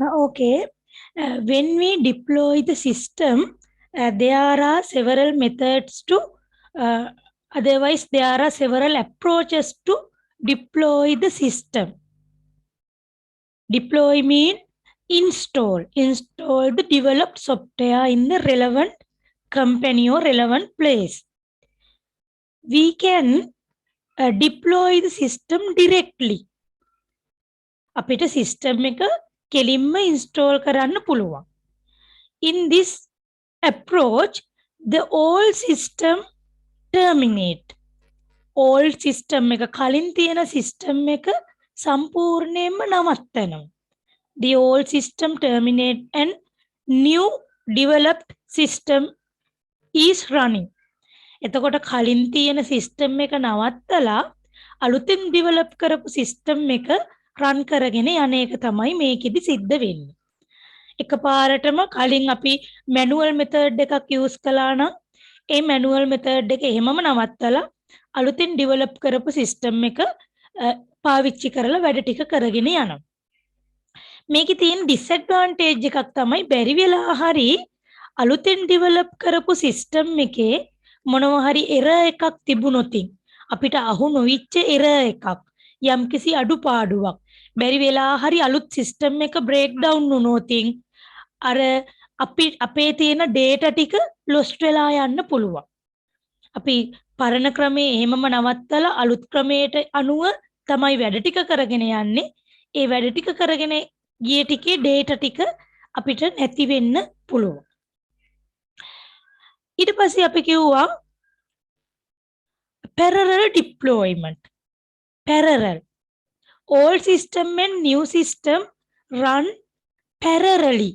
Okay. When we deploy the system, there are several methods to, uh, otherwise, there are several approaches to deploy the system. Deploy means install. Install the developed software in the relevant company or relevant place. We can deploy the system directly. අපිට system එක කෙලින්ම install කරන්න පුළුවන්. In this approach, the old system terminate. Old system එක කලින් තියෙන system එක සම්පූර්ණයෙන්ම නවත්තනවා. The old system terminate and new developed system is running. එතකොට කලින් තියෙන system එක නවත්තලා අලුතෙන් develop කරපු system එක run කරගෙන යන එක තමයි මේකෙදි සිද්ධ වෙන්නේ. එකපාරටම කලින් අපි manual method එකක් use කළා නම් ඒ manual method එක එහෙමම නවත්තලා අලුතෙන් develop කරපු system එක පාවිච්චි කරලා වැඩ ටික කරගෙන යනවා. මේකේ තියෙන disadvantage එකක් තමයි බැරි වෙලා හරි අලුතෙන් develop කරපු system එකේ මොනවා හරි error එකක් තිබුණොතින් අපිට අහු නොවිච්ච error එකක් යම්කිසි අඩුපාඩුවක් බැරි වෙලා හරි අලුත් system එක break down වුණොතින් අර අපේ තියෙන data ටික lost වෙලා යන්න පුළුවන්. අපි පරණ ක්‍රමයේ එහෙමම නවත්තලා අලුත් ක්‍රමයට අනුව තමයි වැඩ ටික කරගෙන යන්නේ. ඒ වැඩ ටික කරගෙන ගිය ටිකේ data ටික අපිට නැති වෙන්න පුළුවන්. ඊට පස්සේ අපි කිව්වා parallel deployment. Parallel. Old system and new system run parallelly.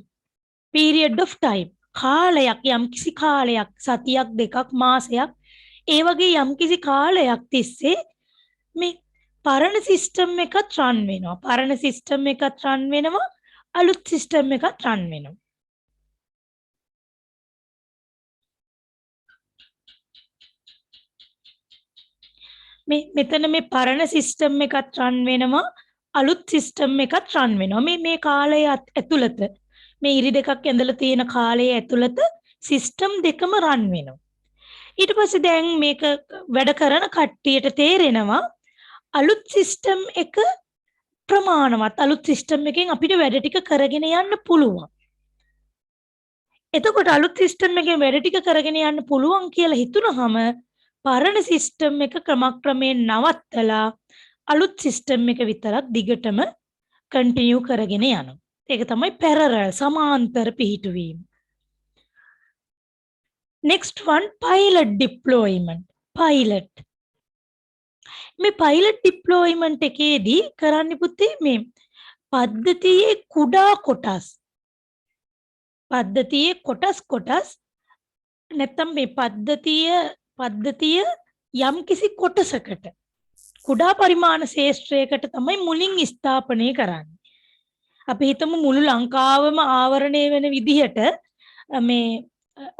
Period of time. කාලයක් යම්කිසි කාලයක් සතියක් දෙකක් මාසයක් ඒ වගේ යම්කිසි කාලයක් තිස්සේ මේ පරණ සිස්ටම් එකත් රන් වෙනවා. පරණ සිස්ටම් එකත් රන් වෙනවා. අලුත් සිස්ටම් එකත් රන් වෙනවා. මෙතන මේ පරණ සිස්ටම් එකත් රන් වෙනවා. අලුත් සිස්ටම් එකත් රන් වෙනවා. මේ කාලය ඇතුළත මේ ඉරි දෙකක් ඇඳලා තියෙන කාලයේ ඇතුළත සිස්ටම් දෙකම රන් වෙනවා. ඊට පස්සේ දැන් මේක වැඩ කරන කට්ටියට තේරෙනවා අලුත් සිස්ටම් එක ප්‍රමාණවත්. අලුත් සිස්ටම් එකෙන් අපිට වැඩ ටික කරගෙන යන්න පුළුවන්. එතකොට අලුත් සිස්ටම් එකෙන් වැඩ ටික කරගෙන යන්න පුළුවන් කියලා හිතුනහම පරණ සිස්ටම් එක ක්‍රමක්‍රමයෙන් නවත්තලා අලුත් සිස්ටම් එක විතරක් දිගටම කන්ටිනියු කරගෙන යනවා. ඒක තමයි parallel සමාන්තර පිහිටුවීම. Next one, pilot deployment. Pilot. මේ pilot deployment එකේදී කරන්න පුතේ මේ පද්ධතියේ කුඩා කොටස්. පද්ධතියේ කොටස් නැත්නම් මේ පද්ධතිය යම්කිසි කොටසකට කුඩා පරිමාණ ශේෂ්ත්‍රයකට තමයි මුලින් ස්ථාපනය කරන්නේ. අපි හිතමු මුළු ලංකාවම ආවරණය වෙන විදිහට මේ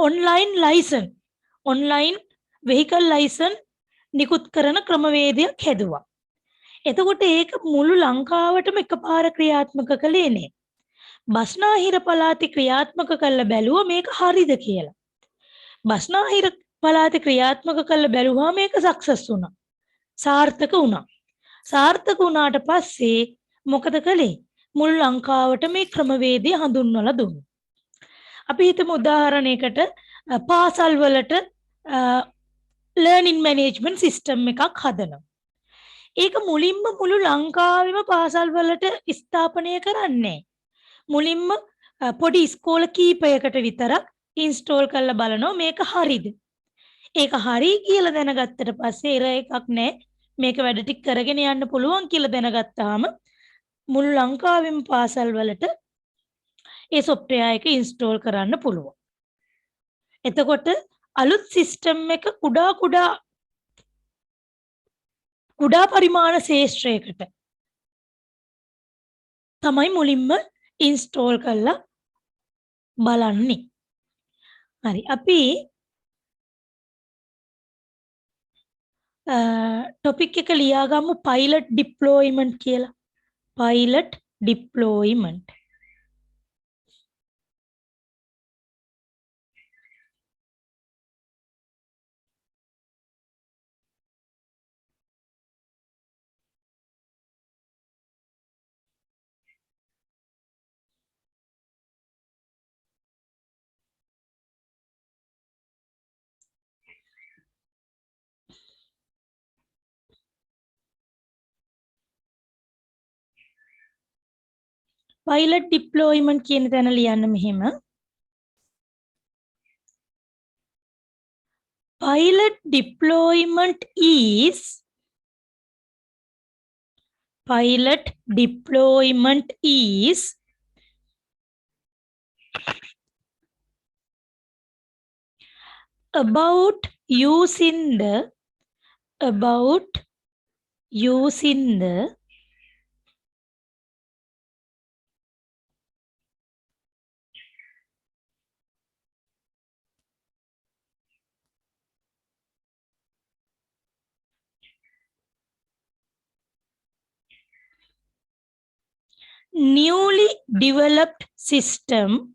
online vehicle license නිකුත් කරන ක්‍රමවේදයක් හැදුවා. එතකොට ඒක මුළු ලංකාවටම එකපාර ක්‍රියාත්මක කළේ නේ. බස්නාහිර පළාතේ ක්‍රියාත්මක කළ බැලුවා මේක හරිද කියලා. බස්නාහිර පළාතේ ක්‍රියාත්මක කළ බැලුවා මේක සක්සස් වුණා. සාර්ථක වුණා. සාර්ථක වුණාට පස්සේ මොකද කළේ? මුළු ලංකාවට මේ ක්‍රමවේදය හඳුන්වලා දුන්නා. අපි හිතමු උදාහරණයකට පාසල් වලට learning management system එකක් හදනවා. ඒක මුලින්ම මුළු ලංකාවෙම පාසල් වලට ස්ථාපනය කරන්නේ. මුලින්ම පොඩි ඉස්කෝල කීපයකට විතරක් ඉන්ස්ටෝල් කරලා බලනවා මේක හරිද. ඒක හරි කියලා දැනගත්තට පස්සේ error එකක් නැහැ. මේක වැඩ ටික කරගෙන යන්න පුළුවන් කියලා දැනගත්තාම මුළු ලංකාවෙම පාසල් වලට ඒ software එක install කරන්න පුළුවන්. එතකොට අලුත් system එක කුඩා පරිමාණ ශේෂ්ත්‍රයකට තමයි මුලින්ම install කරලා බලන්නේ. හරි අපි topic එක ලියාගමු pilot deployment කියලා. Pilot deployment. pilot deployment කියන තැන ලියන්න මෙහෙම. Pilot deployment is about using the newly developed system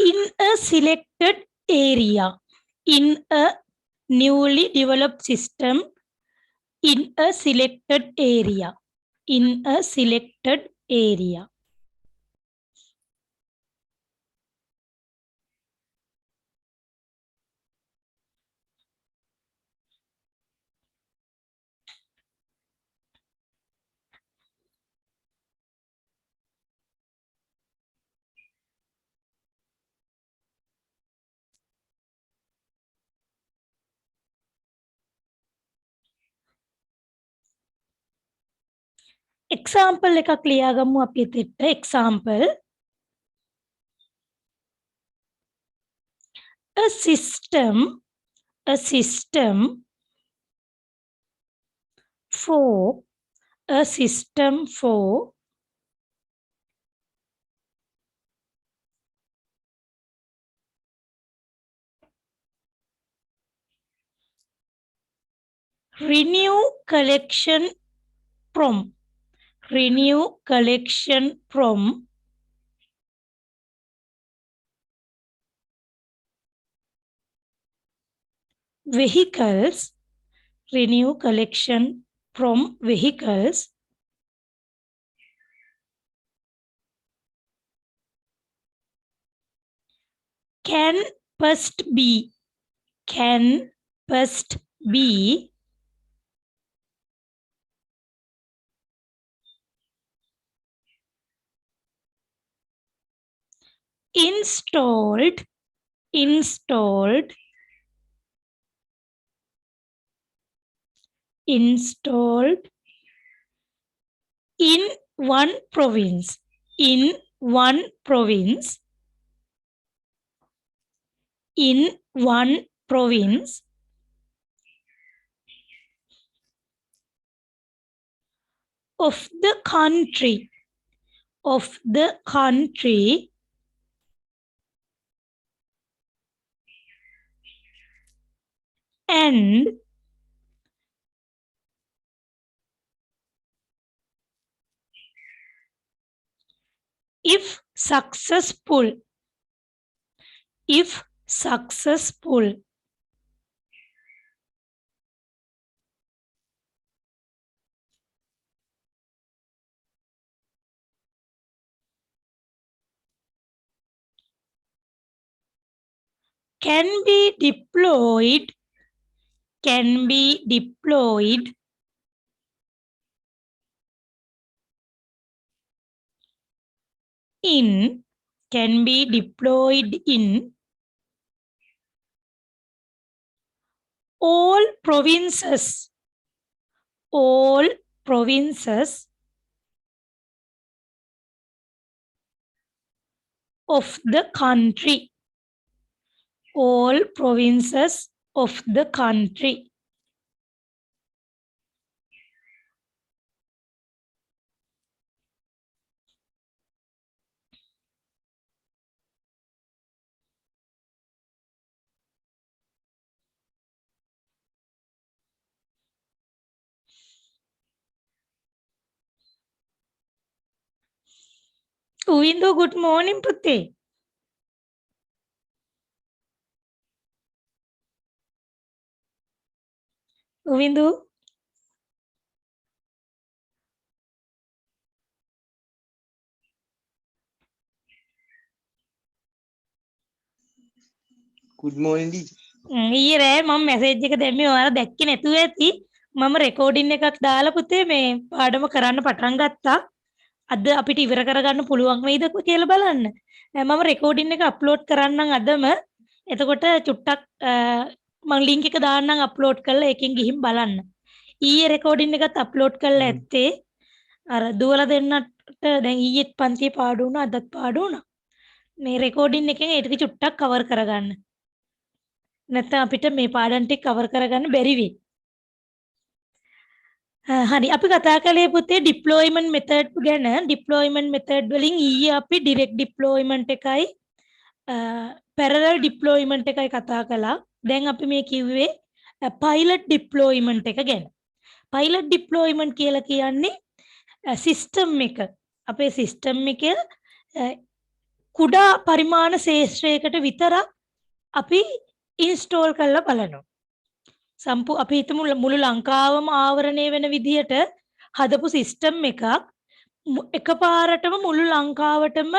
in a selected area. In a newly developed system in a selected area. Example එකක් ලියාගමු අපි එතෙට. Example, a system for renew collection from vehicles can first be installed in one province of the country and if successful can be deployed in all provinces of the country. Uindu, good morning පුතේ. Uindu. Good morning, teacher. ඊයේ රෑ මම message එක දැම්මේ ඔයාලා දැක්කේ නැතුව ඇති. මම රෙකෝඩින් එකක් දාලා පුතේ මේ පාඩම කරන්න පටන් ගත්තා. අද අපිට ඉවර කරගන්න පුළුවන් වෙයිද කියලා බලන්න. මම රෙකෝඩින් එක අප්ලෝඩ් කරන්නම් අදම. එතකොට චුට්ටක් මම ලින්ක් එක දාන්නම් අප්ලෝඩ් කරලා ඒකෙන් ගිහින් බලන්න. ඊයේ රෙකෝඩින් එකත් අප්ලෝඩ් කරලා ඇත්තේ අර දුවලා දෙන්නට දැන් ඊයේත් පන්තියේ පාඩු වුණා අදත් පාඩු වුණා. මේ රෙකෝඩින් එකෙන් ඒ ටික චුට්ටක් කවර් කරගන්න. නැත්නම් අපිට මේ පාඩම් ටික කවර් කරගන්න බැරි වෙයි. හරි අපි කතා කළේ පුතේ ඩිප්ලොයිමන්ට් මෙතඩ් ගැන. ඩිප්ලොයිමන්ට් මෙතඩ් වලින් ඊයේ අපි ඩිරෙක්ට් ඩිප්ලොයිමන්ට් එකයි පැරලල් ඩිප්ලොයිමන්ට් එකයි කතා කළා. දැන් අපි මේ කිව්වේ පයිලට් ඩිප්ලොයිමන්ට් එක ගැන. පයිලට් ඩිප්ලොයිමන්ට් කියලා කියන්නේ සිස්ටම් එක. අපේ සිස්ටම් එක කුඩා පරිමාණ ශේෂ්ත්‍රයකට විතරක් අපි ඉන්ස්ටෝල් කරලා බලනවා. අපි හිතමු මුළු ලංකාවම ආවරණය වෙන විදිහට හදපු සිස්ටම් එකක් එකපාරටම මුළු ලංකාවටම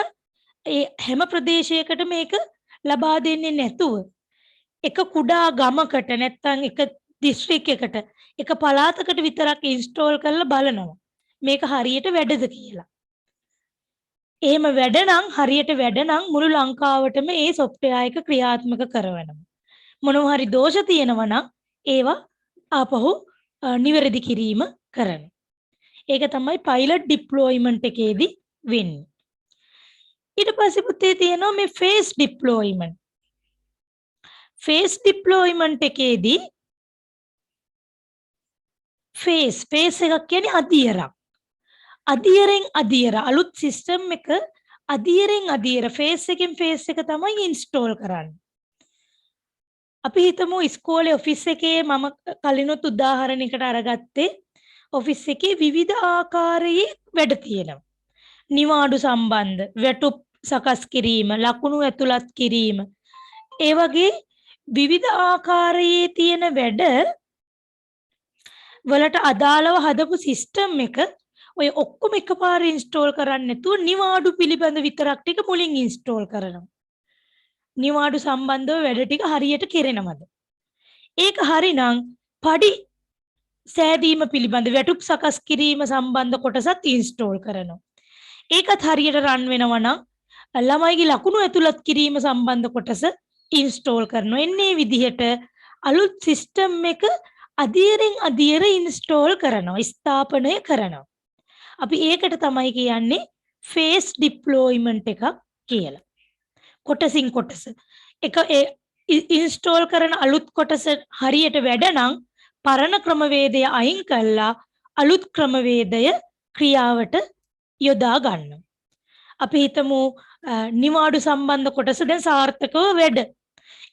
ඒ හැම ප්‍රදේශයකට මේක ලබා දෙන්නේ නැතුව එක කුඩා ගමකට නැත්නම් එක දිස්ත්‍රික්කයකට එක පළාතකට විතරක් ඉන්ස්ටෝල් කරලා බලනවා. මේක හරියට වැඩද කියලා. එහෙම වැඩනම් හරියට වැඩනම් මුළු ලංකාවටම ඒ සොෆ්ට්වෙයාර් එක ක්‍රියාත්මක කරනවා. මොනවා හරි දෝෂ තියෙනවා නම් ඒවා ආපහු නිවැරදි කිරීම කරනවා. ඒක තමයි පයිලට් ඩිප්ලොයිමන්ට් එකේදී වෙන්නේ. ඊට පස්සේ පුතේ තියෙනවා මේ ෆේස් ඩිප්ලොයිමන්ට්. ෆේස් ඩිප්ලොයිමන්ට් එකේදී ෆේස් එකක් කියන්නේ අදියරක්. අදියරෙන් අදියර අලුත් සිස්ටම් එක අදියරෙන් අදියර ෆේස් එකෙන් ෆේස් එක තමයි ඉන්ස්ටෝල් කරන්නේ. අපි හිතමු ඉස්කෝලේ ඔෆිස් එකේ මම කලිනුත් උදාහරණයකට අරගත්තේ ඔෆිස් එකේ විවිධ ආකාරයේ වැඩ තියෙනවා. නිවාඩු සම්බන්ධ, වැටුප් සකස් කිරීම, ලකුණු ඇතුළත් කිරීම. ඒ වගේ විවිධ ආකාරයේ තියෙන වැඩ වලට අදාළව හදපු සිස්ටම් එක ඔය ඔක්කොම එකපාර ඉන්ස්ටෝල් කරන්නේ නැතුව නිවාඩු පිළිබඳ විතරක් ටික මුලින් ඉන්ස්ටෝල් කරනවා. නිවාඩු සම්බන්ධව වැඩ ටික හරියට කෙරෙනවද? ඒක හරිනම් පඩි සෑදීම පිළිබඳ වැටුප් සකස් කිරීම සම්බන්ධ කොටසත් ඉන්ස්ටෝල් කරනවා. ඒකත් හරියට රන් වෙනවා නම් ළමයිගේ ලකුණු ඇතුළත් කිරීම සම්බන්ධ කොටස ඉන්ස්ටෝල් කරනවා. එන්නේ විදිහට අලුත් සිස්ටම් එක අදියරෙන් අදියර ඉන්ස්ටෝල් කරනවා, ස්ථාපනය කරනවා. අපි ඒකට තමයි කියන්නේ ෆේස් ඩිප්ලොයිමන්ට් එකක් කියලා. කොටසින් කොටස එක ඉන්ස්ටෝල් කරන අලුත් කොටස හරියට වැඩ නම් පරණ ක්‍රමවේදය අයින් කළා අලුත් ක්‍රමවේදය ක්‍රියාවට යොදා ගන්නවා. අපි හිතමු නිවාඩු සම්බන්ධ කොටස දැන් සාර්ථකව වැඩ.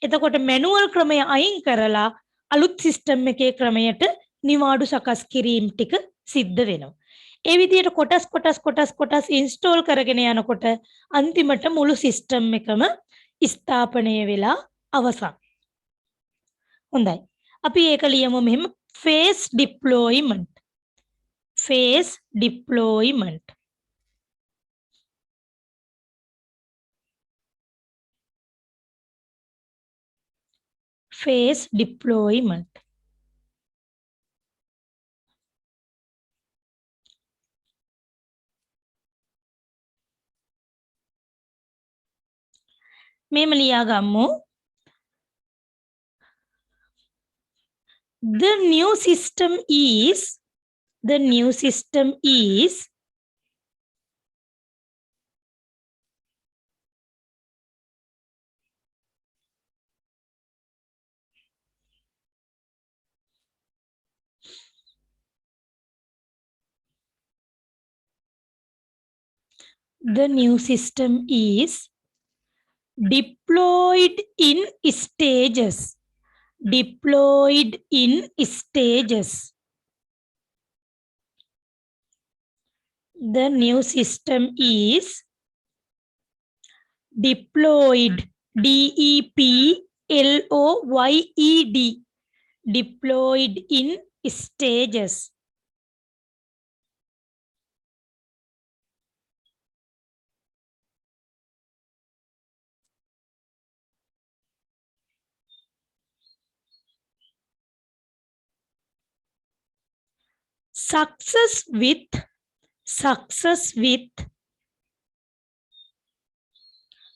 එතකොට මැනුවල් ක්‍රමය අයින් කරලා අලුත් සිස්ටම් එකේ ක්‍රමයට නිවාඩු සකස් කිරීම ටික සිද්ධ වෙනවා. ඒ විදිහට කොටස් ඉන්ස්ටෝල් කරගෙන යනකොට අන්තිමට මුළු සිස්ටම් එකම ස්ථාපනය වෙලා අවසන්. හොඳයි. අපි ඒක ලියමු මෙහෙම phase deployment. Phase deployment. Phase deployment. මෙහෙම ලියා ගමු. The new system is deployed in stages. Deployed in stages. The new system is Deployed. DEPLOYED. Deployed in stages.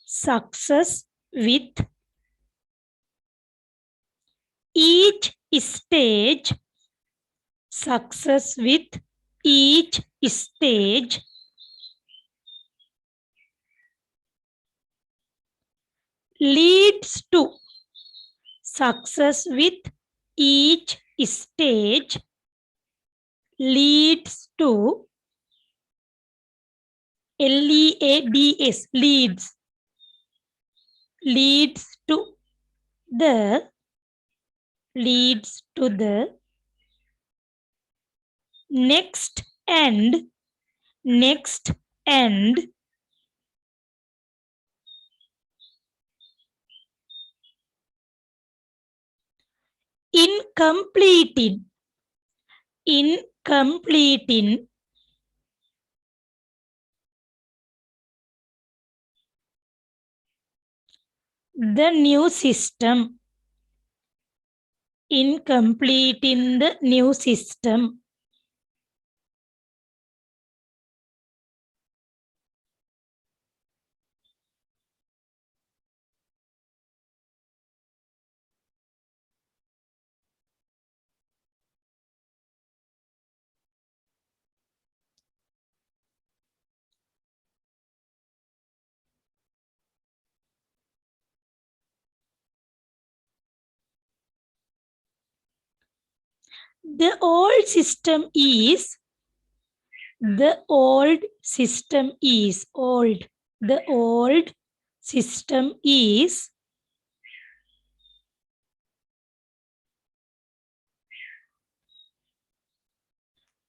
Success with each stage. Success with each stage leads to. Success with each stage leads to. LEADS, leads. Leads to the next and in completing the new system. In completing the new system. The old system is old. The old system is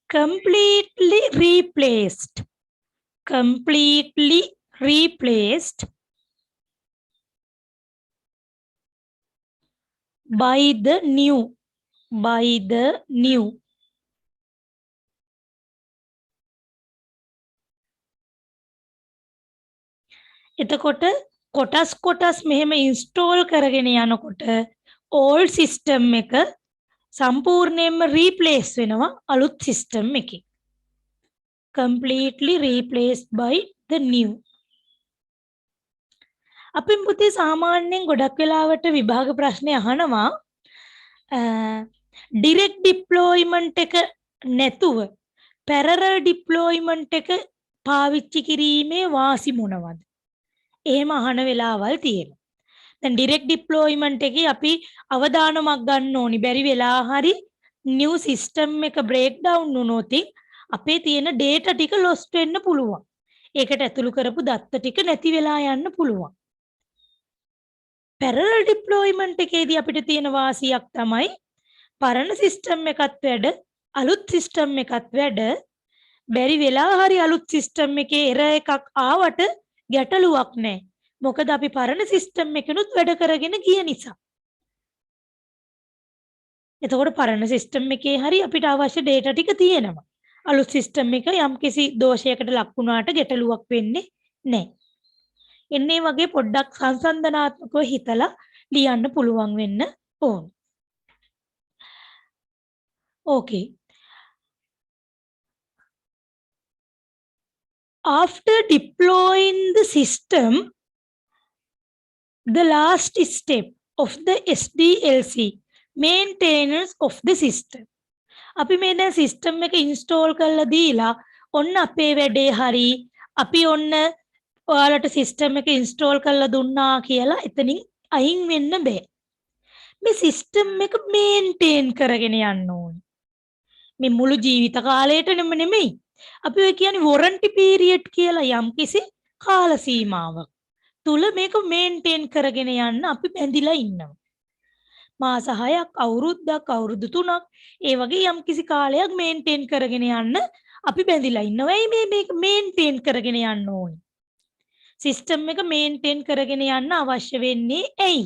completely replaced by the new. එතකොට කොටස් මෙහෙම install කරගෙන යනකොට old system එක සම්පූර්ණයෙන්ම replace වෙනවා අලුත් system එකකින්. Completely replaced by the new. අපි පුතේ සාමාන්‍යයෙන් ගොඩක් වෙලාවට විභාග ප්‍රශ්නේ අහනවා direct deployment එක නැතුව parallel deployment එක පාවිච්චි කිරීමේ වාසි මොනවද? එහෙම අහන වෙලාවල් තියෙනවා. දැන් direct deployment එකේ අපි අවදානමක් ගන්න ඕනි. බැරි වෙලා හරි new system එක break down වුණොත් අපේ තියෙන data ටික lost වෙන්න පුළුවන්. ඒකට ඇතුළු කරපු දත්ත ටික නැති වෙලා යන්න පුළුවන්. parallel deployment එකේදී අපිට තියෙන වාසියක් තමයි පරණ system එකත් වැඩ අලුත් system එකත් වැඩ බැරි වෙලා හරි අලුත් system එකේ error එකක් ආවට ගැටලුවක් නැහැ. මොකද අපි පරණ system එකනොත් වැඩ කරගෙන ගිය නිසා. එතකොට පරණ system එකේ හරි අපිට අවශ්‍ය data ටික තියෙනවා. අලුත් system එක යම්කිසි දෝෂයකට ලක් වුණාට ගැටලුවක් වෙන්නේ නැහැ. එන්නේ වගේ පොඩ්ඩක් සංසන්දනාත්මකව හිතලා ලියන්න පුළුවන් වෙන්න ඕන. Okay. After deploying the system, the last step of the SDLC, maintenance of the system. අපි මේ දැන් system එක install කරලා දීලා ඔන්න අපේ වැඩේ හරි අපි ඔන්න ඔයාලට system එක install කරලා දුන්නා කියලා එතනින් අයින් වෙන්න බෑ. මේ system එක maintain කරගෙන යන්න ඕනේ. මේ මුළු ජීවිත කාලයටම නෙමෙයි. අපි ඔය කියන්නේ warranty period කියලා යම්කිසි කාල සීමාවක් තුල මේක maintain කරගෙන යන්න අපි බැඳිලා ඉන්නවා. මාස 6ක් අවුරුද්දක් අවුරුදු 3ක් ඒ වගේ යම්කිසි කාලයක් maintain කරගෙන යන්න අපි බැඳිලා ඉන්නවා. ඇයි මේක maintain කරගෙන යන්න ඕනේ? සිස්ටම් එක මේන්ටේන් කරගෙන යන්න අවශ්‍ය වෙන්නේ ඇයි?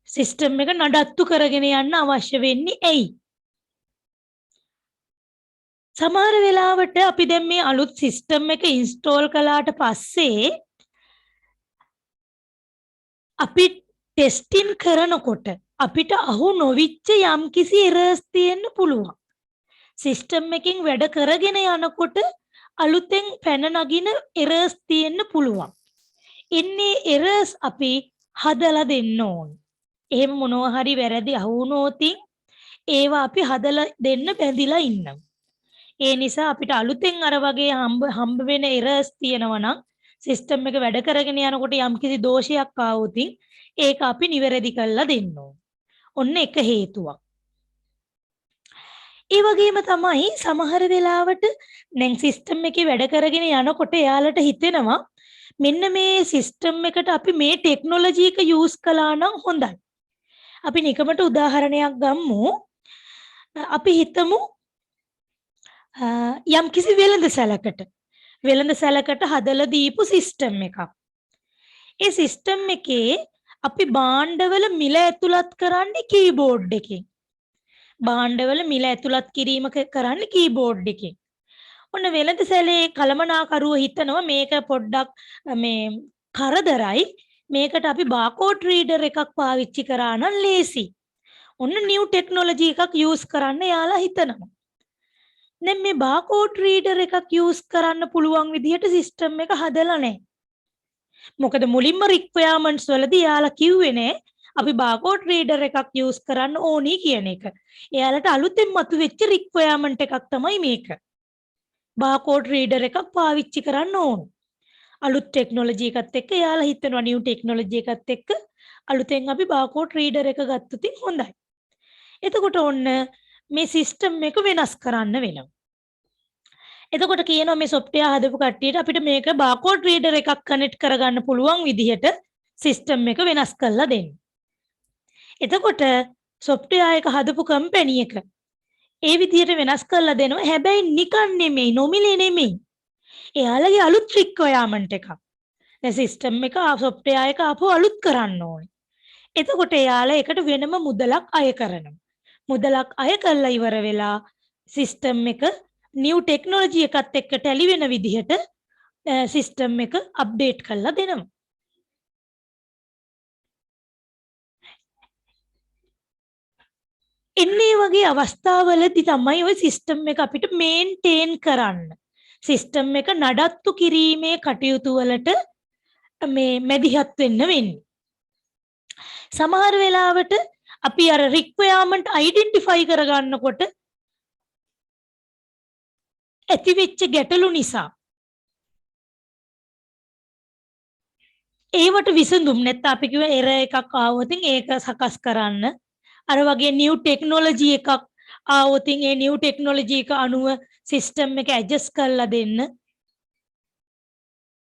සිස්ටම් එක නඩත්තු කරගෙන යන්න අවශ්‍ය වෙන්නේ ඇයි? සමහර වෙලාවට අපි දැන් මේ අලුත් සිස්ටම් එක ඉන්ස්ටෝල් කළාට පස්සේ අපි ටෙස්ටින් කරනකොට අපිට අහු නොවිච්ච යම්කිසි එරර්ස් තියෙන්න පුළුවන්. සිස්ටම් එකකින් වැඩ කරගෙන යනකොට අලුතෙන් පැන නගින එරර්ස් තියෙන්න පුළුවන්. එන්නේ එරර්ස් අපි හදලා දෙන්න ඕන. එහෙම මොනවා හරි වැරදි අහු වුණොත් ඒවා අපි හදලා දෙන්න බැඳිලා ඉන්නවා. ඒ නිසා අපිට අලුතෙන් අර වගේ හම්බ වෙන එරර්ස් තියෙනවා නම් සිස්ටම් එක වැඩ කරගෙන යනකොට යම්කිසි දෝෂයක් ආවොත් ඒක අපි නිවැරදි කරලා දෙන්න ඕන. ඔන්න එක හේතුවක්. ඒ වගේම තමයි සමහර වෙලාවට දැන් සිස්ටම් එකේ වැඩ කරගෙන යනකොට එයාලට හිතෙනවා මෙන්න මේ සිස්ටම් එකට අපි මේ ටෙක්නොලොජි එක යූස් කළා නම් හොඳයි. අපි නිකමට උදාහරණයක් ගමු. අපි හිතමු යම් කිසි වෙළඳ සැලකට හදලා දීපු සිස්ටම් එකක්. ඒ සිස්ටම් එකේ අපි භාණ්ඩවල මිල ඇතුළත් කරන්නේ කීබෝඩ් එකෙන්. භාණ්ඩවල මිල ඇතුළත් කිරීම කරන්නේ කීබෝඩ් එකෙන්. ඔන්න වෙළඳ සැලේ කළමනාකරුව හිතනවා මේක පොඩ්ඩක් මේ කරදරයි. මේකට අපි බාකෝඩ් රීඩර් එකක් පාවිච්චි කරා නම් ලේසි. ඔන්න නිව් ටෙක්නොලොජි එකක් යූස් කරන්න යාලා හිතනවා. දැන් මේ බාකෝඩ් රීඩර් එකක් යූස් කරන්න පුළුවන් විදිහට සිස්ටම් එක හදලා නැහැ. මොකද මුලින්ම රික්වයර්මන්ට්ස් වලදී යාලා කිව්වේ නෑ අපි බාකෝඩ් රීඩර් එකක් යූස් කරන්න ඕනි කියන එක. එයාලට අලුතෙන් මතුවෙච්ච රික්වයර්මන්ට් එකක් තමයි මේක. බාකෝඩ් රීඩර් එකක් පාවිච්චි කරන්න ඕන. අලුත් ටෙක්නොලොජි එකත් එක්ක එයාලා හිතනවා නිව් ටෙක්නොලොජි එකත් එක්ක අලුතෙන් අපි බාකෝඩ් රීඩර් එක ගත්තොත් හොඳයි. එතකොට ඔන්න මේ සිස්ටම් එක වෙනස් කරන්න වෙනවා. එතකොට කියනවා මේ software හදපු කට්ටියට අපිට මේක barcode reader එකක් කනෙක්ට් කරගන්න පුළුවන් විදිහට සිස්ටම් එක වෙනස් කරලා දෙන්න. එතකොට software එක හදපු කම්පැනි එක ඒ විදිහට වෙනස් කරලා දෙනවා. හැබැයි නිකන් නෙමෙයි, නොමිලේ නෙමෙයි. එයාලගේ අලුත් requirement එකක්. දැන් සිස්ටම් එක software එක ආපහු අලුත් කරන්න ඕනේ. එතකොට එයාලා ඒකට වෙනම මුදලක් අය කරනවා. මුදලක් අය කරලා ඉවර වෙලා සිස්ටම් එක නිව් ටෙක්නොලොජි එකත් එක්ක ටැලි වෙන විදිහට සිස්ටම් එක අප්ඩේට් කරලා දෙනවා. එන්නේ වගේ අවස්ථාවලදී තමයි ওই සිස්ටම් එක අපිට මේන්ටේන් කරන්න. සිස්ටම් එක නඩත්තු කිරීමේ කටයුතු වලට මේ මැදිහත් වෙන්න වෙන්නේ. සමහර වෙලාවට අපි අර රික්වයර්මන්ට් අයිඩෙන්ටිෆයි කරගන්නකොට ඇතිවෙච්ච ගැටලු නිසා ඒවට විසඳුම් නැත්නම් අපි කිව්ව එරර් එකක් ආවොත් ඒක සකස් කරන්න. අර වගේ නිව් ටෙක්නොලොජි එකක් ආවොත් ඒ නිව් ටෙක්නොලොජි එක අනුව සිස්ටම් එක ඇඩ්ජස්ට් කරලා දෙන්න.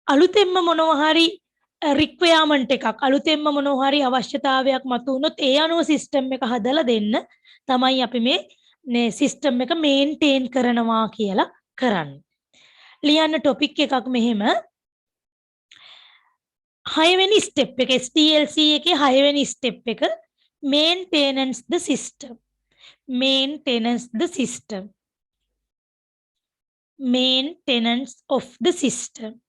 අලුතෙන්ම මොනවා හරි රික්වයර්මන්ට් එකක් අලුතෙන්ම මොනවා හරි අවශ්‍යතාවයක් මතුවුනොත් ඒ අනුව සිස්ටම් එක හදලා දෙන්න තමයි අපි මේ සිස්ටම් එක මේන්ටේන් කරනවා කියලා කරන්නේ. ලියන්න ටොපික් එකක් මෙහෙම 6 වෙනි ස්ටෙප් එක SDLC එකේ 6 වෙනි ස්ටෙප් එක maintenance the system. Maintenance the system. Maintenance of the system.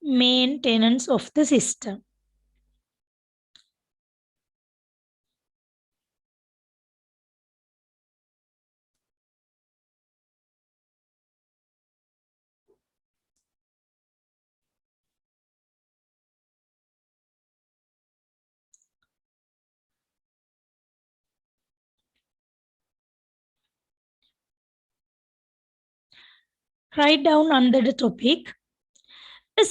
Maintenance of the system. Write down under the topic a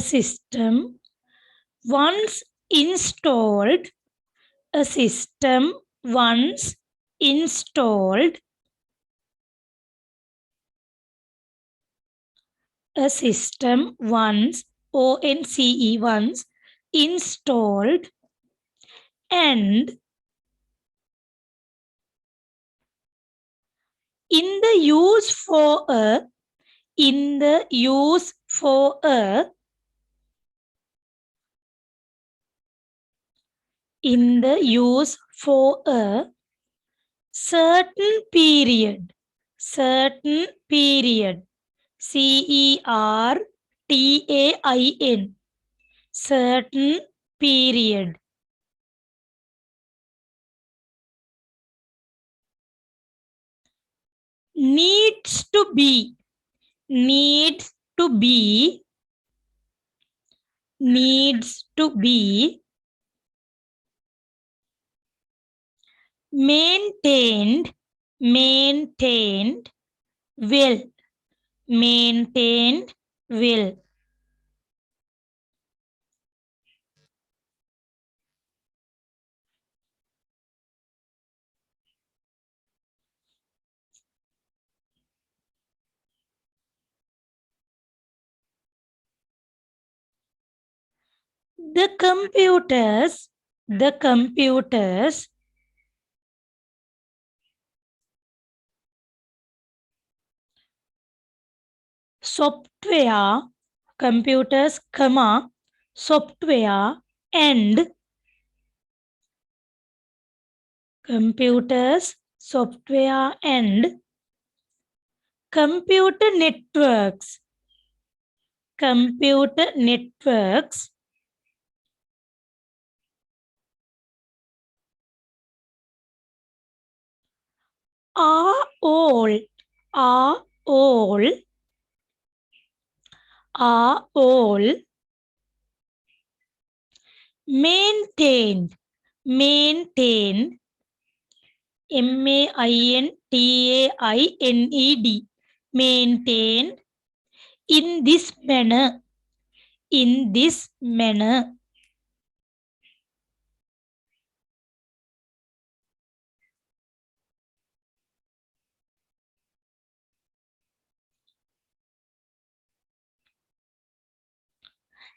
system once installed once installed a system once once installed and in the use for a in the use for a in the use for a certain period CERTAIN certain period needs to be needs to be needs to be maintained maintained well maintained well the computers software computers comma software and computers software and computer networks are all are all are all maintained maintained maintained maintained in this manner in this manner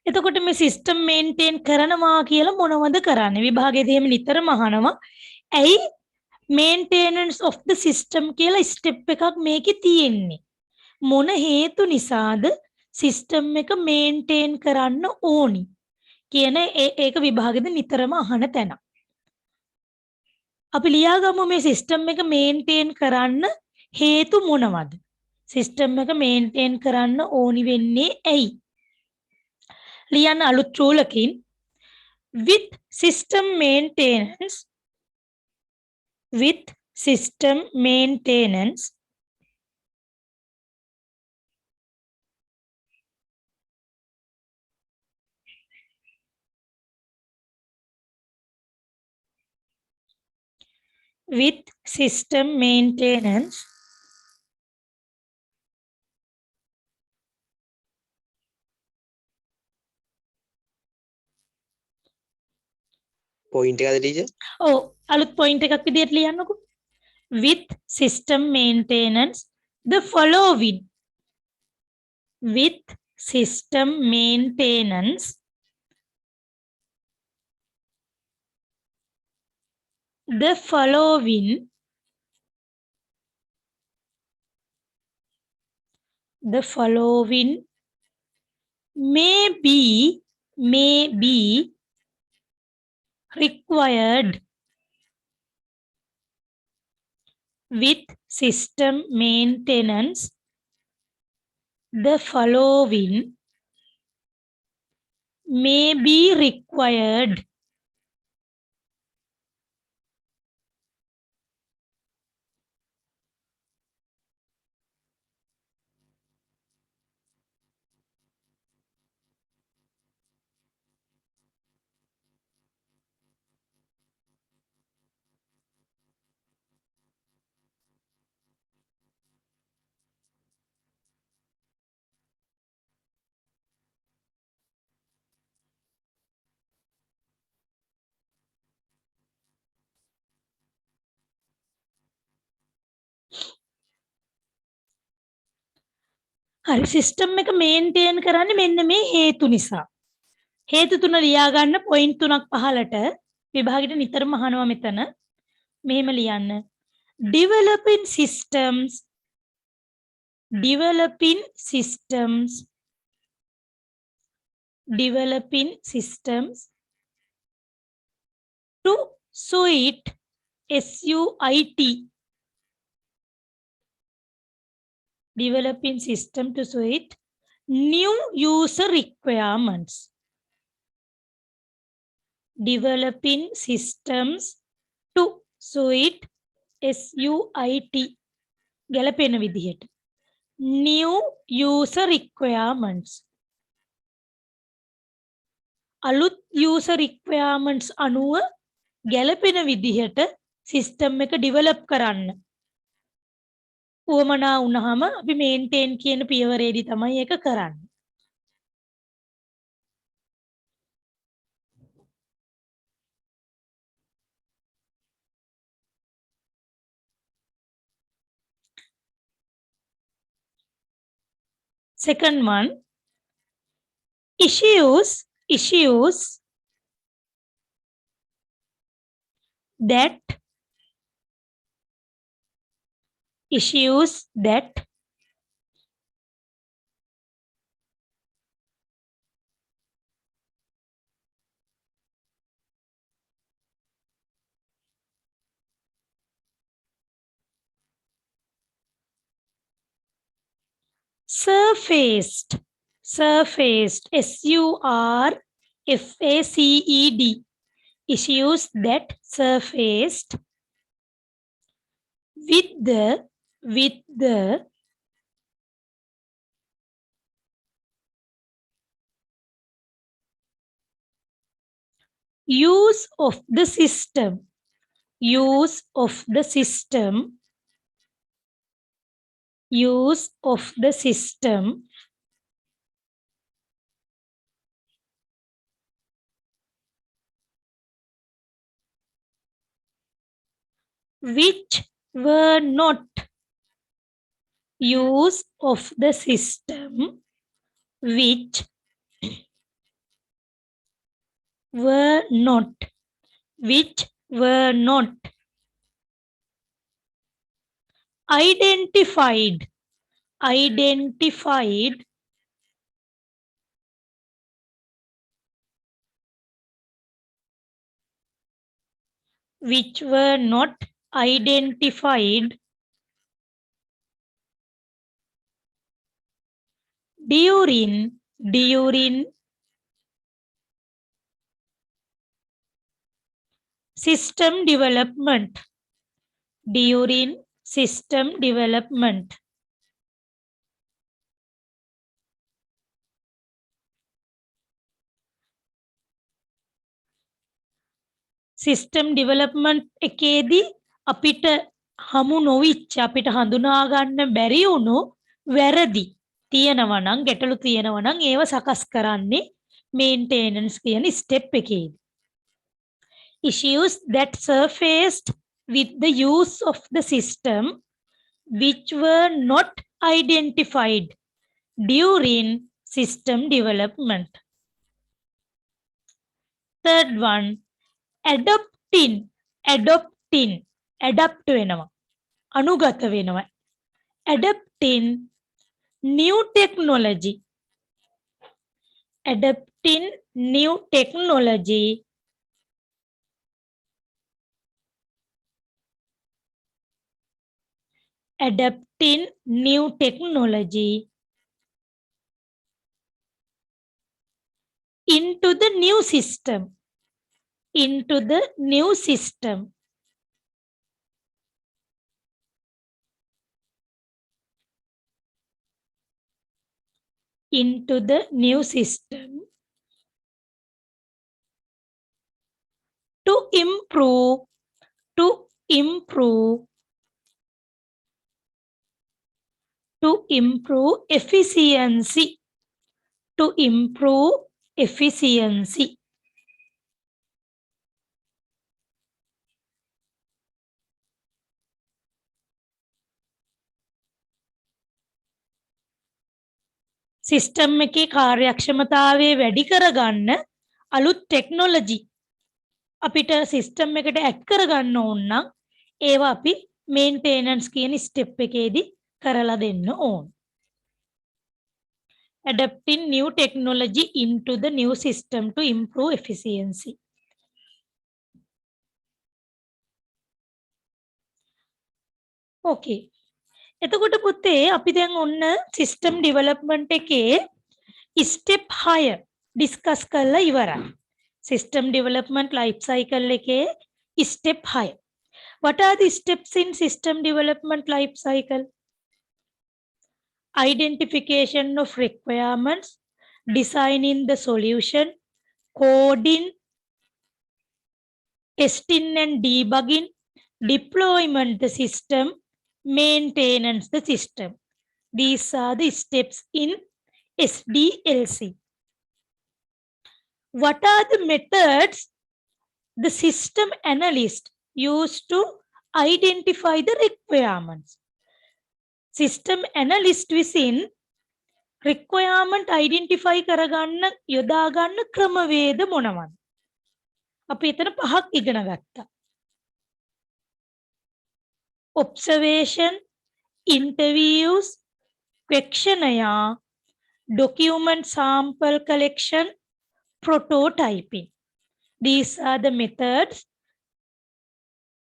එතකොට මේ system maintain කරනවා කියලා මොනවද කරන්නේ විභාගයේදී එහෙම නිතරම අහනවා ඇයි මේන්ටේනන්ස් of the system කියලා ස්ටෙප් එකක් මේකේ තියෙන්නේ මොන හේතු නිසාද සිස්ටම් එක මේන්ටේන් කරන්න ඕනි කියන ඒක විභාගෙදී නිතරම අහන තැන අපි ලියාගමු මේ සිස්ටම් එක මේන්ටේන් කරන්න හේතු මොනවද සිස්ටම් එක මේන්ටේන් කරන්න ඕනි වෙන්නේ ඇයි ලියන්න අලුත් රූලකින් with system maintenance with system maintenance with system maintenance Point එකද teacher? ඔව් අලුත් පොයින්ට් එකක් විදියට ලියන්නකෝ with system maintenance the following with system maintenance the following may be required with system maintenance the following may be required හරි system එක maintain කරන්නේ මෙන්න මේ හේතු නිසා. හේතු තුන ලියා ගන්න පොයින්ට් තුනක් පහලට විභාගෙට නිතරම අහනවා මෙතන. මෙහෙම ලියන්න. Developing systems developing systems developing systems to suit SUIT developing system to suit new user requirements developing systems to suit SUIT ගැලපෙන විදිහට new user requirements අලුත් user requirements අනුව ගැලපෙන විදිහට සිස්ටම් එක ඩිවලොප් කරන්න උවමනා වුණාම අපි මේන්ටේන් කියන පියවරේදී තමයි ඒක කරන්නේ. Second one, issues that surfaced SURFACED issues that surfaced with the use of the system which were not use of the system which were not identified which were not identified during system development system development එකේදී අපිට හමු නොවිච්ච අපිට හඳුනා ගන්න බැරි වුණු වැරදි තියෙනවා නම් ගැටලු තියෙනවා නම් ඒව සකස් කරන්නේ මේන්ටේනන්ස් කියන ස්ටෙප් එකේදී. Issues that surfaced with the use of the system which were not identified during system development. Third one, adopting adapt වෙනවා අනුගත වෙනවා adapting new technology into the new system to improve efficiency system එකේ කාර්යක්ෂමතාවය වැඩි කරගන්න අලුත් technology අපිට system එකට add කරගන්න ඕන නම් ඒවා අපි මේන්ටේනන්ස් කියන ස්ටෙප් එකේදී කරලා දෙන්න ඕන. Adapting new technology into the new system to improve efficiency. Okay. එතකොට පුතේ අපි දැන් ඔන්න සිස්ටම් ඩෙවලොප්මන්ට් එකේ ස්ටෙප් 6 ඩිස්කස් කරලා ඉවරයි. සිස්ටම් ඩෙවලොප්මන්ට් ලයිෆ් සයිකල් එකේ step 6. What are the steps in system development life cycle? Identification of requirements, designing the solution, coding, testing and debugging, deployment the system, maintenance the system. These are the steps in SDLC. What are the methods the system analyst used to identify the requirements? System analyst විසින් requirement identify කරගන්න යොදා ගන්න ක්‍රමවේද මොනවද? අපි එතන පහක් ඉගෙන ගත්තා. Observation, interviews, questionnaire, document sample collection, prototyping. These are the methods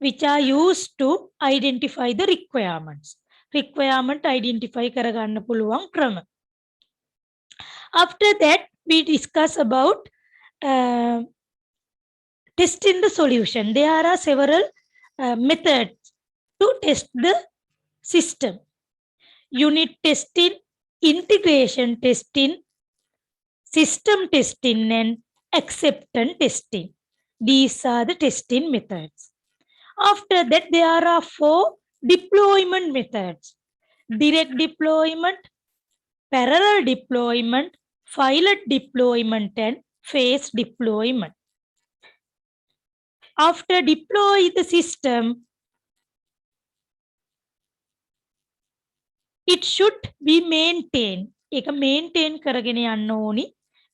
which are used to identify the requirements. Requirement identify කරගන්න පුළුවන් ක්‍රම. After that, we discuss about testing the solution. There are several methods to test the system. Unit testing, integration testing, system testing, and acceptance testing. These are the testing methods. After that, there are 4 deployment methods: direct deployment, parallel deployment, pilot deployment, and phase deployment. After deploy the system, it should be maintained. ඒක maintain කරගෙන යන්න ඕනි.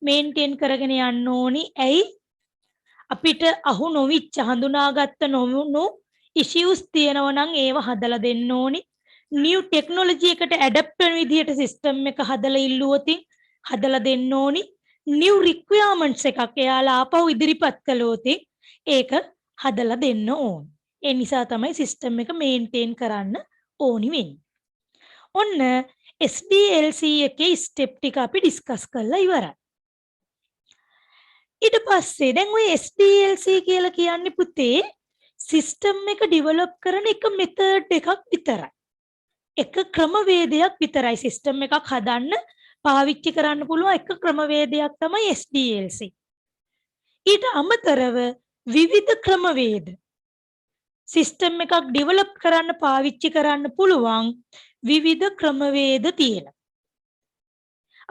maintain කරගෙන යන්න ඕනි. ඇයි? අපිට අහු නොවිච්ච හඳුනාගත්ත නොවුණු issues තියෙනවා නම් ඒව හදලා දෙන්න ඕනි. new technology එකට adapt වෙන විදිහට system එක හදලා ඉල්ලුවොතින් හදලා දෙන්න ඕනි. new requirements එකක් එයාලා ආපහු ඉදිරිපත් කළොතින් ඒක හදලා දෙන්න ඕනි. ඒ නිසා තමයි system එක maintain කරන්න ඕනි වෙන්නේ. ඔන්න SDLC එකේ step ටික අපි discuss කරලා ඉවරයි. ඊට පස්සේ දැන් ඔය SDLC කියලා කියන්නේ පුතේ සිස්ටම් එක ඩෙවලොප් කරන එක මෙතඩ් එකක් විතරයි. එක ක්‍රමවේදයක් විතරයි සිස්ටම් එකක් හදන්න පාවිච්චි කරන්න පුළුවන් එක ක්‍රමවේදයක් තමයි SDLC. ඊට අමතරව විවිධ ක්‍රමවේද සිස්ටම් එකක් ඩෙවලොප් කරන්න පාවිච්චි කරන්න පුළුවන් විවිධ ක්‍රමවේද තියෙනවා.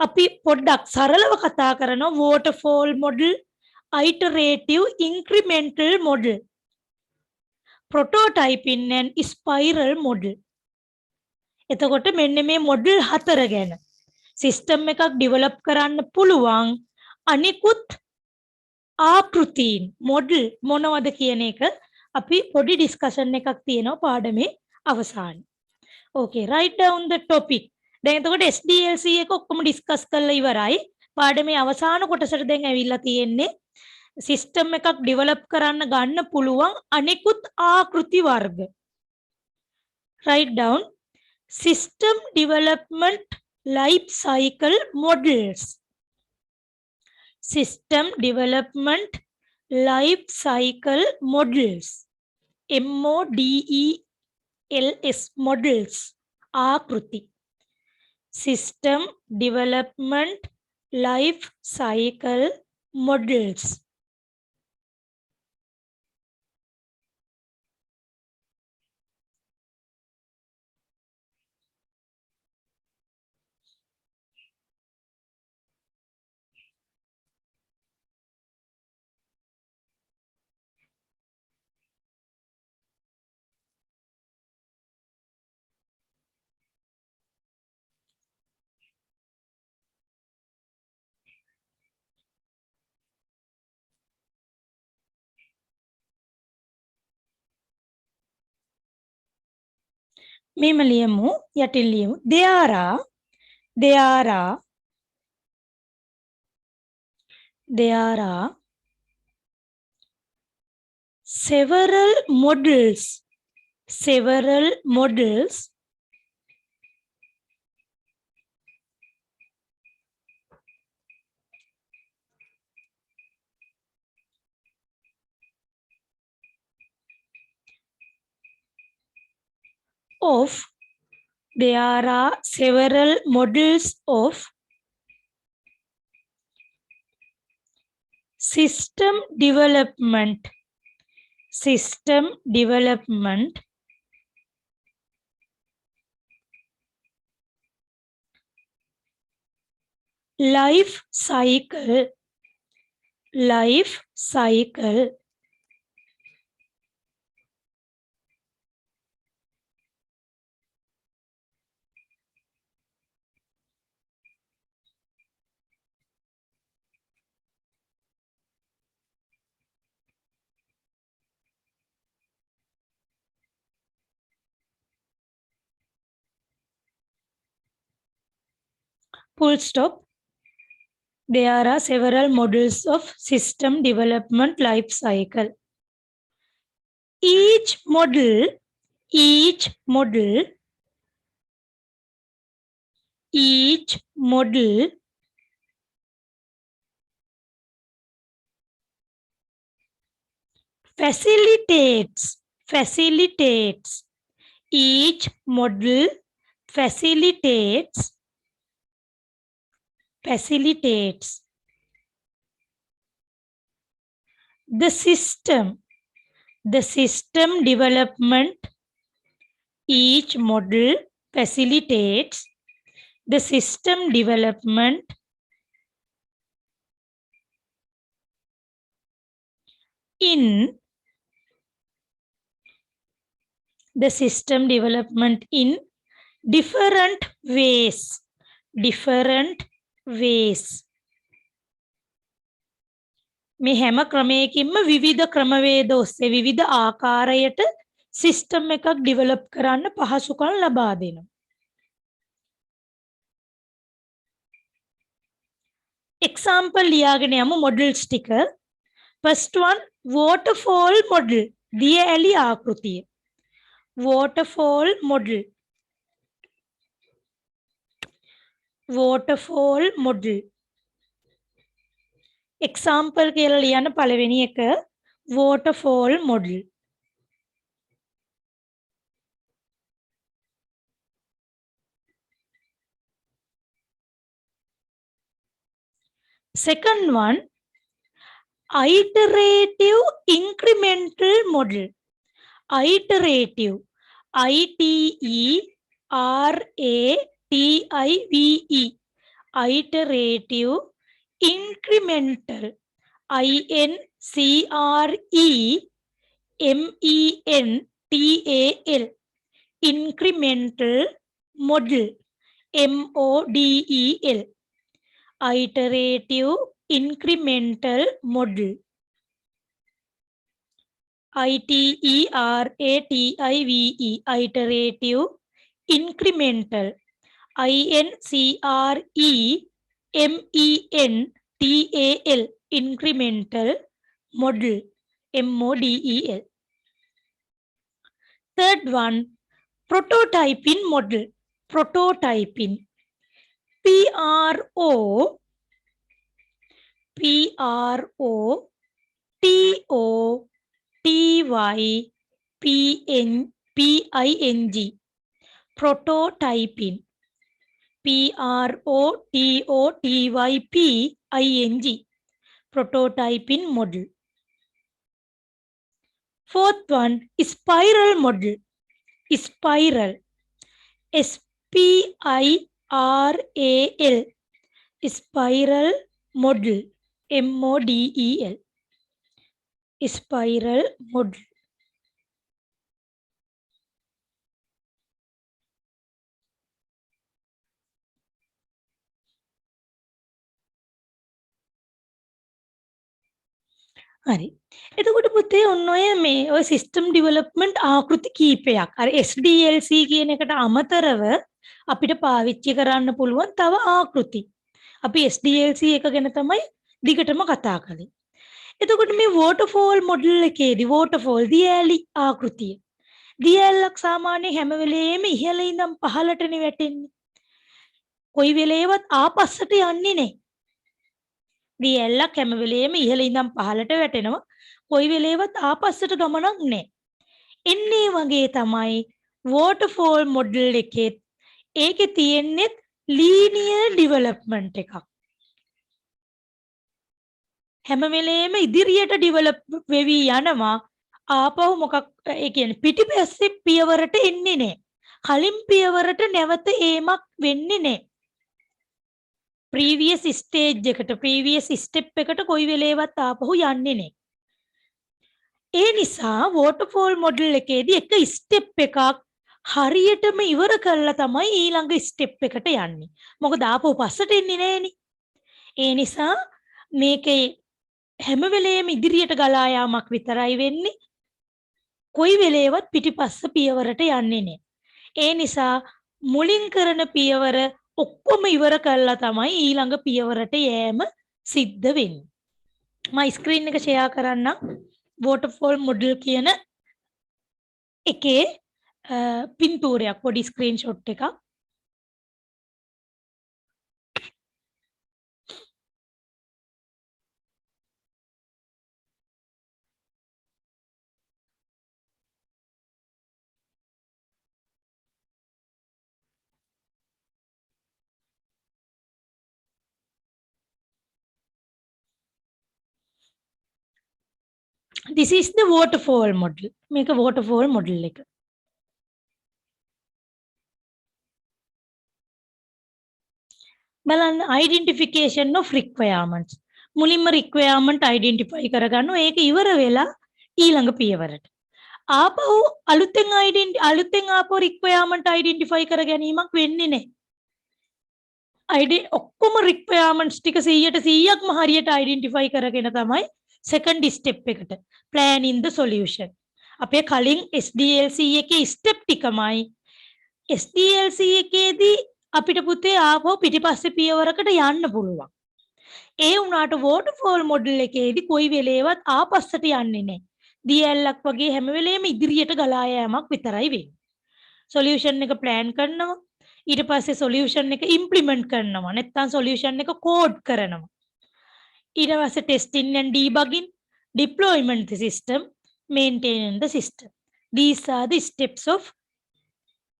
අපි පොඩ්ඩක් සරලව කතා කරනවා waterfall model, iterative incremental model, prototyping and spiral model. එතකොට මෙන්න මේ මොඩල් 4 ගැන සිස්ටම් එකක් ඩෙවලොප් කරන්න පුළුවන් අනිකුත් ආකෘතීන් මොඩල් මොනවද කියන එක අපි පොඩි ඩිස්කෂන් එකක් තියෙනවා පාඩමේ අවසානයේ. Okay, write down the topic. දැන් එතකොට SDLC එක ඔක්කොම ඩිස්කස් කරලා ඉවරයි. පාඩමේ අවසාන කොටසට දැන් ඇවිල්ලා තියෙන්නේ සිස්ටම් එකක් ඩෙවලොප් කරන්න ගන්න පුළුවන් අනිකුත් ආකෘති වර්ග. Write down system development life cycle models. System development life cycle models. MODELS models. आकृति. System development life cycle models. මෙහෙම ලියමු යටින් ලියමු. there are several models of there are several models of system development life cycle full stop. There are several models of system development life cycle. Each model facilitates each model facilitates the system development. Each model facilitates the system development in different ways. මේ හැම ක්‍රමයකින්ම විවිධ ක්‍රමවේද ඔස්සේ විවිධ ආකාරයට system එකක් develop කරන්න පහසුකම් ලබා දෙනවා. එක්සැම්පල් ලියාගෙන යමු මොඩල්ස් ටික. First one, waterfall model. දිය ඇලි ආකෘතිය. waterfall model. Example කියලා ලියන්න පළවෙනි එක waterfall model. Second one, iterative incremental model. Iterative, ITERATIVE, iterative incremental, INCREMENTAL, incremental model, MODEL. Iterative incremental model. ITERATIVE, iterative incremental, INCREMENTAL, incremental model, MODEL. Third one, prototyping model. Prototyping, PROTOTYPING, prototyping, PROTOTYPING, prototyping model. Fourth one, spiral model. Spiral, SPIRAL, spiral model, MODEL. Spiral model. හරි. එතකොට පුතේ ඔන්න ඔය මේ ඔය system development ආකෘති කීපයක්. අර SDLC කියන එකට අමතරව අපිට පාවිච්චි කරන්න පුළුවන් තව ආකෘති. අපි SDLC එක ගැන තමයි දිගටම කතා කළේ. එතකොට මේ waterfall මොඩල් එකේදී waterfall දියැලි ආකෘතිය. දියැලක් සාමාන්‍යයෙන් හැම වෙලේම ඉහළ ඉඳන් පහළටනේ වැටෙන්නේ. කොයි වෙලේවත් ආපස්සට යන්නේ නැහැ. දියැලක් හැම වෙලේම ඉහළ ඉඳන් පහළට වැටෙනවා. කොයි වෙලේවත් ආපස්සට ගමනක් නැහැ. එන්නේ වගේ තමයි waterfall මොඩල් එකේ ඒකේ තියෙන්නේ linear development එකක්. හැම වෙලේම ඉදිරියට ඩෙවලොප් වෙවි යනවා. ආපහු මොකක් ඒ කියන්නේ පිටිපස්සේ පියවරට එන්නේ නැහැ. කලින් පියවරට නැවත ඒමක් වෙන්නේ නැහැ. previous stage එකට previous step එකට කොයි වෙලේවත් ආපහු යන්නේ නැහැ. ඒ නිසා waterfall model එකේදී එක step එකක් හරියටම ඉවර කරලා තමයි ඊළඟ step එකට යන්නේ. මොකද ආපහු පස්සට එන්නේ නැහෙනි. ඒ නිසා මේකේ හැම වෙලේම ඉදිරියට ගලා යාමක් විතරයි වෙන්නේ. කොයි වෙලේවත් පිටිපස්ස පියවරට යන්නේ නැහැ. ඒ නිසා මුලින් කරන පියවර ඔක්කොම ඉවර කළා තමයි ඊළඟ පියවරට යෑම සිද්ධ වෙන්නේ. මම ස්ක්‍රීන් එක ෂෙයා කරන්නම්. waterfall model කියන එකේ පින්තූරයක් පොඩි ස්ක්‍රීන්ෂොට් එකක්. This is the waterfall model. මේක waterfall model එක. බලන්න identification of requirements. මුලින්ම requirement identify කරගන්නවා. ඒක ඉවර වෙලා ඊළඟ පියවරට. ආපහු අලුතෙන් ආපහු requirement identify කර ගැනීමක් වෙන්නේ නැහැ. ඔක්කොම requirements ටික 100%ක්ම හරියට identify කරගෙන තමයි second step එකට planning the solution. අපේ කලින් SDLC එකේ step ටිකමයි SDLC එකේදී අපිට පුතේ ආපහු පිටිපස්සේ පියවරකට යන්න පුළුවන්. ඒ වුණාට waterfall model එකේදී කොයි වෙලේවත් ආපස්සට යන්නේ නැහැ. දියැලක් වගේ හැම වෙලේම ඉදිරියට ගලා යෑමක් විතරයි වෙන්නේ. solution එක plan කරනවා. ඊට පස්සේ solution එක implement කරනවා. නැත්නම් solution එක code කරනවා. ඊට පස්සේ testing and debugging, deployment the system, maintaining the system. These are the steps of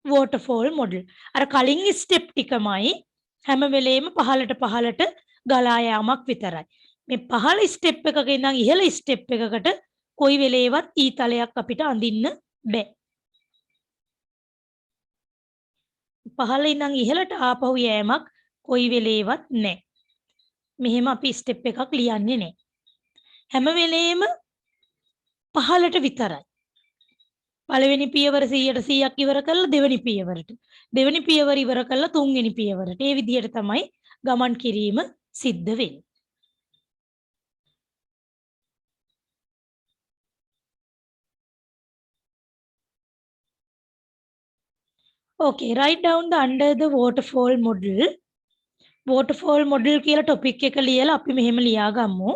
waterfall model. අර කලින් step ටිකමයි හැම වෙලේම පහළට ගලා යාමක් විතරයි. මේ පහළ step එකක ඉඳන් ඉහළ step එකකට කොයි වෙලේවත් ඊතලයක් අපිට අඳින්න බෑ. පහළ ඉඳන් ඉහළට ආපහු යෑමක් කොයි වෙලේවත් නැහැ. මෙහෙම අපි step එකක් ලියන්නේ නැහැ. හැම වෙලේම පහළට විතරයි. පළවෙනි පියවර 100%ක් ඉවර කරලා දෙවෙනි පියවරට. දෙවෙනි පියවර ඉවර කරලා තුන්වෙනි පියවරට. ඒ විදිහට තමයි ගමන් කිරීම සිද්ධ වෙන්නේ. Okay, write down the under the waterfall model. waterfall model කියලා topic එක ලියලා අපි මෙහෙම ලියා ගමු.